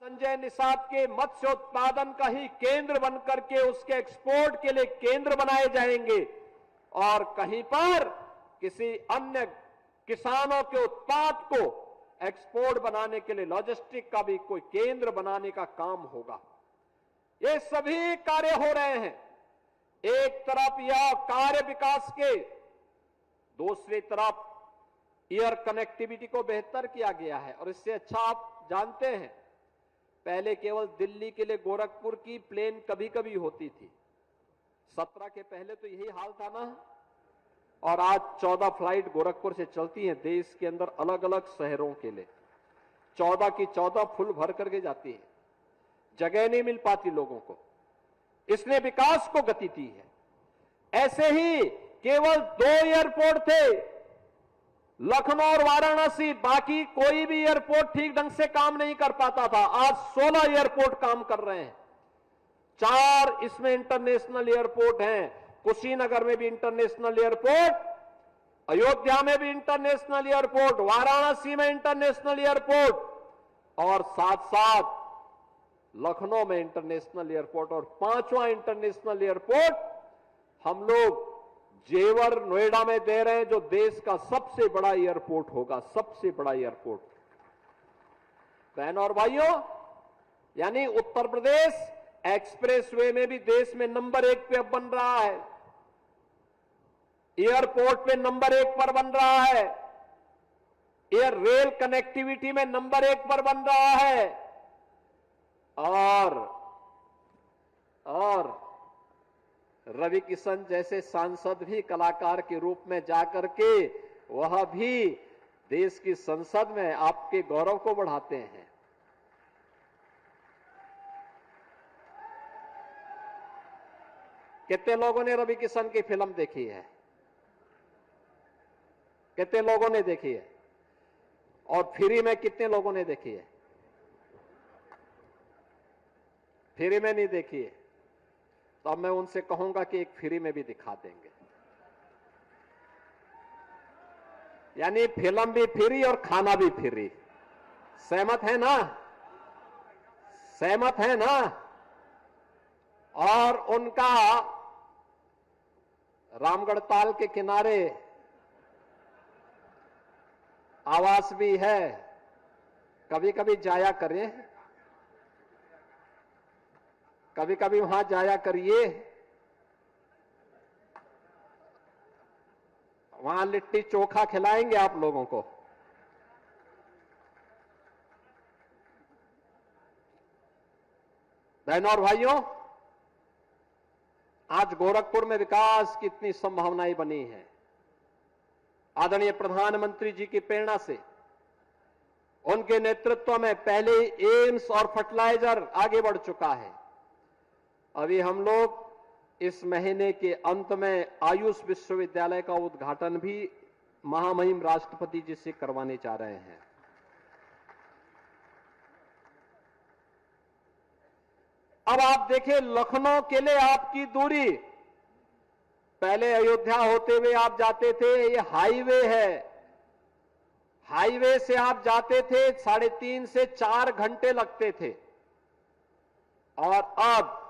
संजय निषाद के मत्स्य उत्पादन का ही केंद्र बनकर के उसके एक्सपोर्ट के लिए केंद्र बनाए जाएंगे और कहीं पर किसी अन्य किसानों के उत्पाद को एक्सपोर्ट बनाने के लिए लॉजिस्टिक का भी कोई केंद्र बनाने का काम होगा। ये सभी कार्य हो रहे हैं। एक तरफ यह कार्य विकास के, दूसरी तरफ एयर कनेक्टिविटी को बेहतर किया गया है। और इससे अच्छा आप जानते हैं, पहले केवल दिल्ली के लिए गोरखपुर की प्लेन कभी कभी होती थी। 17 के पहले तो यही हाल था ना। और आज 14 फ्लाइट गोरखपुर से चलती हैं देश के अंदर अलग अलग शहरों के लिए। 14 की 14 फुल भर करके जाती है, जगह नहीं मिल पाती लोगों को। इसने विकास को गति दी है। ऐसे ही केवल 2 एयरपोर्ट थे, लखनऊ और वाराणसी, बाकी कोई भी एयरपोर्ट ठीक ढंग से काम नहीं कर पाता था। आज 16 एयरपोर्ट काम कर रहे हैं। 4 इसमें इंटरनेशनल एयरपोर्ट हैं। कुशीनगर में भी इंटरनेशनल एयरपोर्ट, अयोध्या में भी इंटरनेशनल एयरपोर्ट, वाराणसी में इंटरनेशनल एयरपोर्ट और साथ साथ लखनऊ में इंटरनेशनल एयरपोर्ट। और 5वां इंटरनेशनल एयरपोर्ट हम लोग जेवर नोएडा में दे रहे हैं, जो देश का सबसे बड़ा एयरपोर्ट होगा, सबसे बड़ा एयरपोर्ट। बहनों और भाइयों, यानी उत्तर प्रदेश एक्सप्रेसवे में भी देश में नंबर 1 पे अब बन रहा है, एयरपोर्ट पे नंबर 1 पर बन रहा है, एयर रेल कनेक्टिविटी में नंबर 1 पर बन रहा है। और रवि किशन जैसे सांसद भी कलाकार के रूप में जाकर के वह भी देश की संसद में आपके गौरव को बढ़ाते हैं। कितने लोगों ने रवि किशन की फिल्म देखी है? कितने लोगों ने देखी है? और फ्री में कितने लोगों ने देखी है? फ्री में नहीं देखी है तो अब मैं उनसे कहूंगा कि एक फ्री में भी दिखा देंगे। यानी फिल्म भी फ्री और खाना भी फ्री। सहमत है ना? सहमत है ना? और उनका रामगढ़ ताल के किनारे आवास भी है, कभी कभी जाया करें, कभी कभी वहां जाया करिए। वहां लिट्टी चोखा खिलाएंगे आप लोगों को। बहनों और भाइयों, आज गोरखपुर में विकास की इतनी संभावनाएं बनी हैं। आदरणीय प्रधानमंत्री जी की प्रेरणा से, उनके नेतृत्व में पहले ही एम्स और फर्टिलाइजर आगे बढ़ चुका है। अभी हम लोग इस महीने के अंत में आयुष विश्वविद्यालय का उद्घाटन भी महामहिम राष्ट्रपति जी से करवाने जा रहे हैं। अब आप देखिए, लखनऊ के लिए आपकी दूरी, पहले अयोध्या होते हुए आप जाते थे, ये हाईवे है, हाईवे से आप जाते थे 3.5 से 4 घंटे लगते थे। और अब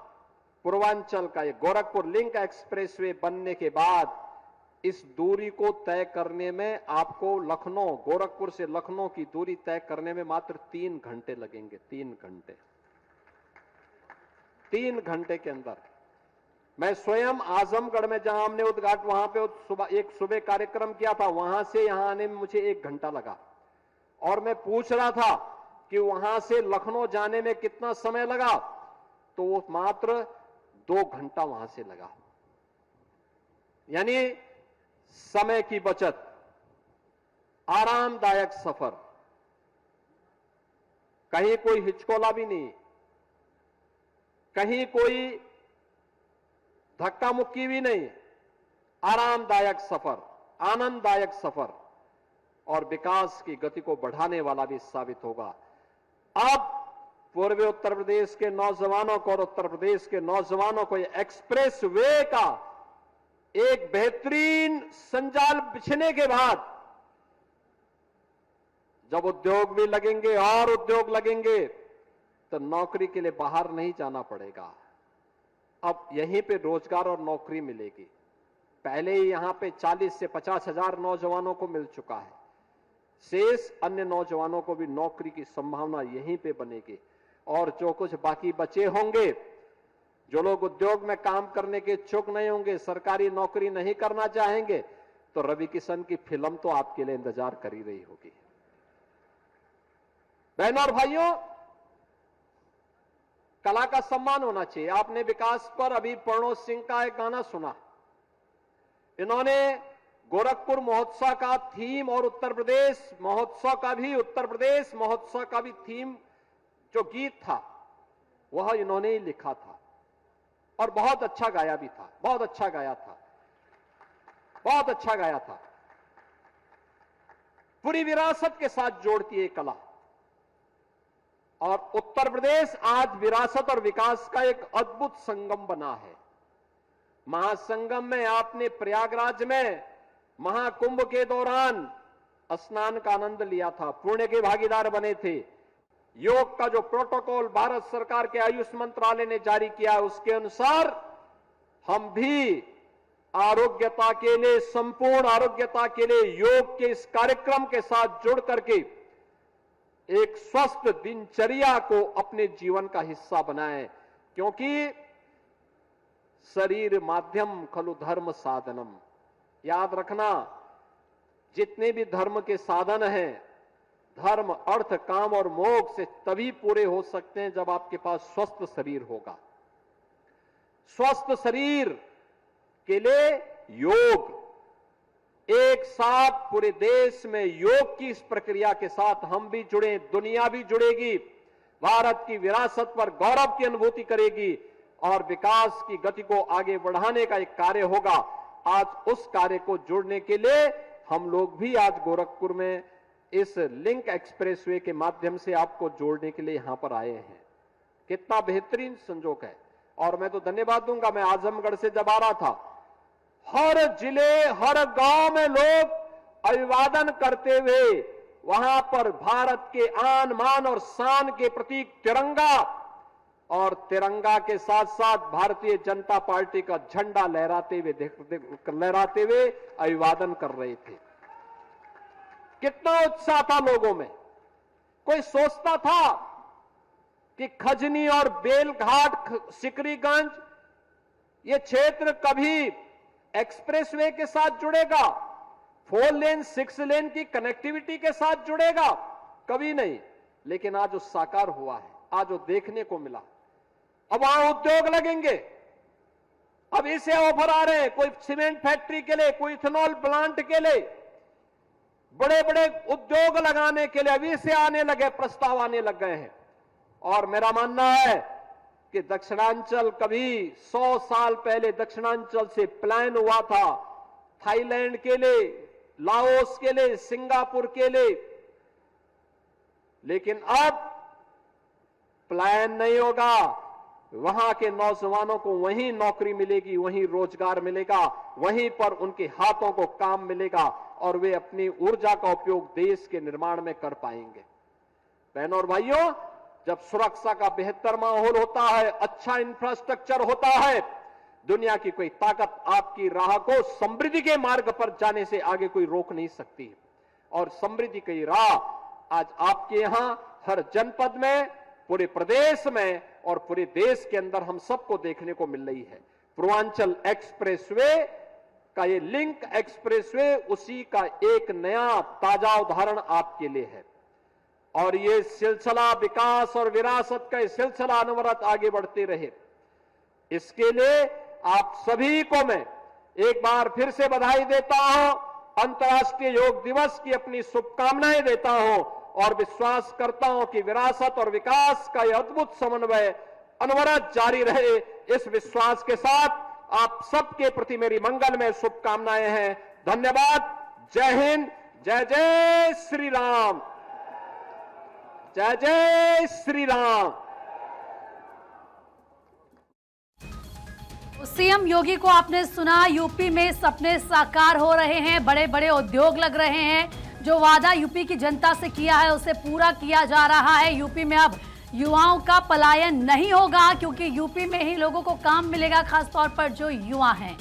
पूर्वांचल का ये गोरखपुर लिंक एक्सप्रेसवे बनने के बाद इस दूरी को तय करने में आपको लखनऊ, गोरखपुर से लखनऊ की दूरी तय करने में मात्र 3 घंटे लगेंगे। 3 घंटे, 3 घंटे के अंदर। मैं स्वयं आजमगढ़ में जहां हमने उद्घाटन, वहां पे एक सुबह कार्यक्रम किया था, वहां से यहां आने में मुझे 1 घंटा लगा। और मैं पूछ रहा था कि वहां से लखनऊ जाने में कितना समय लगा, तो वो मात्र 2 घंटा वहां से लगा। यानी समय की बचत, आरामदायक सफर, कहीं कोई हिचकोला भी नहीं, कहीं कोई धक्का मुक्की भी नहीं, आरामदायक सफर, आनंददायक सफर और विकास की गति को बढ़ाने वाला भी साबित होगा। अब पूर्वी उत्तर प्रदेश के नौजवानों को और उत्तर प्रदेश के नौजवानों को ये एक्सप्रेस वे का एक बेहतरीन संजाल बिछने के बाद जब उद्योग भी लगेंगे और उद्योग लगेंगे, तो नौकरी के लिए बाहर नहीं जाना पड़ेगा, अब यहीं पे रोजगार और नौकरी मिलेगी। पहले ही यहां पे 40 से 50 हजार नौजवानों को मिल चुका है, शेष अन्य नौजवानों को भी नौकरी की संभावना यहीं पे बनेगी। और जो कुछ बाकी बचे होंगे, जो लोग उद्योग में काम करने के इच्छुक नहीं होंगे, सरकारी नौकरी नहीं करना चाहेंगे, तो रवि किशन की फिल्म तो आपके लिए इंतजार कर ही रही होगी। बहनों और भाइयों, कला का सम्मान होना चाहिए। आपने विकास पर अभी प्रणव सिंह का एक गाना सुना, इन्होंने गोरखपुर महोत्सव का थीम और उत्तर प्रदेश महोत्सव का भी थीम जो गीत था वह इन्होंने ही लिखा था और बहुत अच्छा गाया भी था, बहुत अच्छा गाया था। पूरी विरासत के साथ जोड़ती है कला, और उत्तर प्रदेश आज विरासत और विकास का एक अद्भुत संगम बना है। महासंगम में आपने प्रयागराज में महाकुंभ के दौरान स्नान का आनंद लिया था, पुण्य के भागीदार बने थे। योग का जो प्रोटोकॉल भारत सरकार के आयुष मंत्रालय ने जारी किया, उसके अनुसार हम भी आरोग्यता के लिए, संपूर्ण आरोग्यता के लिए योग के इस कार्यक्रम के साथ जुड़ करके एक स्वस्थ दिनचर्या को अपने जीवन का हिस्सा बनाएं, क्योंकि शरीर माध्यम खलु धर्म साधनम। याद रखना, जितने भी धर्म के साधन हैं, धर्म, अर्थ, काम और मोक्ष से तभी पूरे हो सकते हैं जब आपके पास स्वस्थ शरीर होगा। स्वस्थ शरीर के लिए योग, एक साथ पूरे देश में योग की इस प्रक्रिया के साथ हम भी जुड़े, दुनिया भी जुड़ेगी, भारत की विरासत पर गौरव की अनुभूति करेगी और विकास की गति को आगे बढ़ाने का एक कार्य होगा। आज उस कार्य को जोड़ने के लिए हम लोग भी आज गोरखपुर में इस लिंक एक्सप्रेसवे के माध्यम से आपको जोड़ने के लिए यहां पर आए हैं। कितना बेहतरीन संजोग है। और मैं तो धन्यवाद दूंगा, मैं आजमगढ़ से जब आ रहा था, हर जिले, हर गांव में लोग अभिवादन करते हुए वहां पर भारत के आन, मान और शान के प्रतीक तिरंगा और तिरंगा के साथ साथ भारतीय जनता पार्टी का झंडा लहराते हुए अभिवादन कर रहे थे। कितना उत्साह था लोगों में। कोई सोचता था कि खजनी और बेलघाट, सिकरीगंज ये क्षेत्र कभी एक्सप्रेसवे के साथ जुड़ेगा, 4 लेन 6 लेन की कनेक्टिविटी के साथ जुड़ेगा? कभी नहीं। लेकिन आज वो साकार हुआ है, आज वो देखने को मिला। अब वहां उद्योग लगेंगे, अब इसे ऑफर आ रहे हैं, कोई सीमेंट फैक्ट्री के लिए, कोई इथेनॉल प्लांट के लिए, बड़े बड़े उद्योग लगाने के लिए अभी से आने लगे, प्रस्ताव आने लग गए हैं। और मेरा मानना है कि दक्षिणांचल कभी 100 साल पहले दक्षिणांचल से प्लान हुआ था थाईलैंड के लिए, लाओस के लिए, सिंगापुर के लिए, लेकिन अब प्लान नहीं होगा। वहां के नौजवानों को वहीं नौकरी मिलेगी, वहीं रोजगार मिलेगा, वहीं पर उनके हाथों को काम मिलेगा और वे अपनी ऊर्जा का उपयोग देश के निर्माण में कर पाएंगे। बहनों और भाइयों, जब सुरक्षा का बेहतर माहौल होता है, अच्छा इंफ्रास्ट्रक्चर होता है, दुनिया की कोई ताकत आपकी राह को समृद्धि के मार्ग पर जाने से आगे कोई रोक नहीं सकती। और समृद्धि की राह आज आपके यहां हर जनपद में, पूरे प्रदेश में और पूरे देश के अंदर हम सबको देखने को मिल रही है। पूर्वांचल एक्सप्रेसवे का ये लिंक एक्सप्रेसवे उसी का एक नया ताजा उदाहरण आपके लिए है। और ये सिलसिला विकास और विरासत का सिलसिला अनवरत आगे बढ़ते रहे, इसके लिए आप सभी को मैं एक बार फिर से बधाई देता हूं, अंतर्राष्ट्रीय योग दिवस की अपनी शुभकामनाएं देता हूं और विश्वास करता हूं कि विरासत और विकास का यह अद्भुत समन्वय अनवरत जारी रहे। इस विश्वास के साथ आप सबके प्रति मेरी मंगल में शुभकामनाएं हैं। धन्यवाद। जय हिंद। जय जय श्री राम। जय जय श्री राम। सीएम योगी को आपने सुना, यूपी में सपने साकार हो रहे हैं, बड़े बड़े उद्योग लग रहे हैं। जो वादा यूपी की जनता से किया है उसे पूरा किया जा रहा है। यूपी में अब युवाओं का पलायन नहीं होगा, क्योंकि यूपी में ही लोगों को काम मिलेगा, खासतौर पर जो युवा हैं।